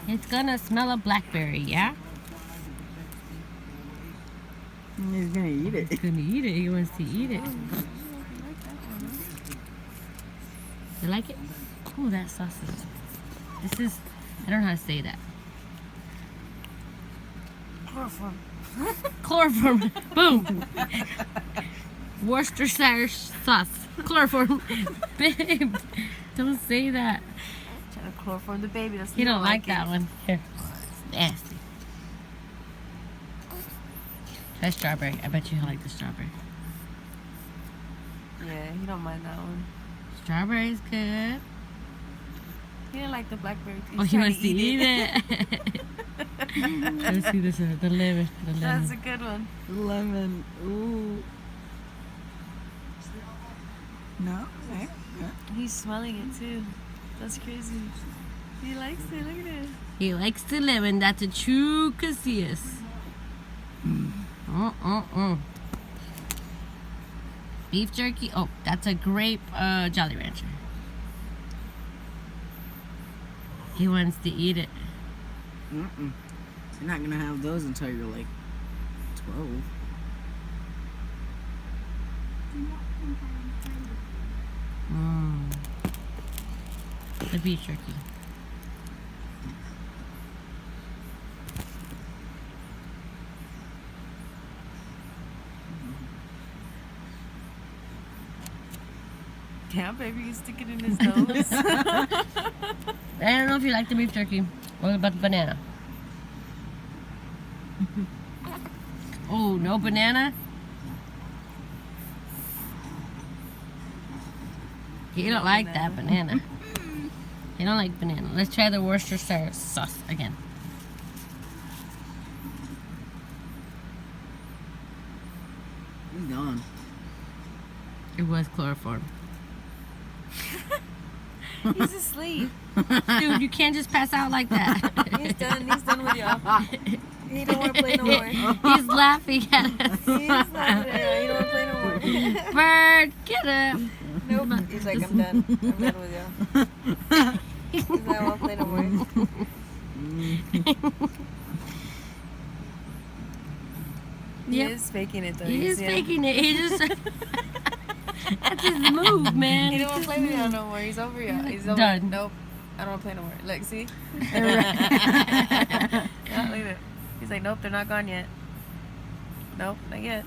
It's gonna smell of blackberry, yeah? He's gonna eat it. He's gonna eat it. He wants to eat it. You like it? Oh, that sausage. This is, I don't know how to say that. Chloroform. Chloroform. Boom. Worcestershire sauce. Chloroform. Babe, don't say that. Trying to chloroform the baby. That's He don't like that one. Here. It's nasty. Try strawberry. I bet you he'll like the strawberry. Yeah, he don't mind that one. Strawberry's good. He didn't like the blackberry. Oh, he wants to eat it. Let's see this one. The lemon. The That's a lemon. good one. Lemon. Ooh. No? Okay. He's smelling it too. That's crazy. He likes it. Look at it. He likes the lemon. That's a true Casillas. Beef jerky. Oh, that's a grape Jolly Rancher. He wants to eat it. Mm-mm. You're not gonna have those until you're like 12. The beef jerky. Yeah, baby, you stick it in his nose. I don't know if you like the beef jerky. What about the banana? Oh, no banana? He don't like that banana. He don't like banana. Let's try the Worcestershire sauce again. He's gone. It was chloroform. He's asleep. Dude, you can't just pass out like that. He's done. He's done with y'all. He don't want to play no more. He's laughing at us. He's not. Yeah, he don't want to play no more. Bird, get up. Nope. He's like, I'm done. I'm done with y'all. He's not want to play no more. He Yep. is faking it though. He You is see him? faking it. He just. That's his move, man. He don't want That's to play his with y'all move. no more. He's over y'all. He's over. Done. Nope. I don't want to play no more. Look, see? Yeah, look at it. He's like, nope, they're not gone yet. Nope, not yet.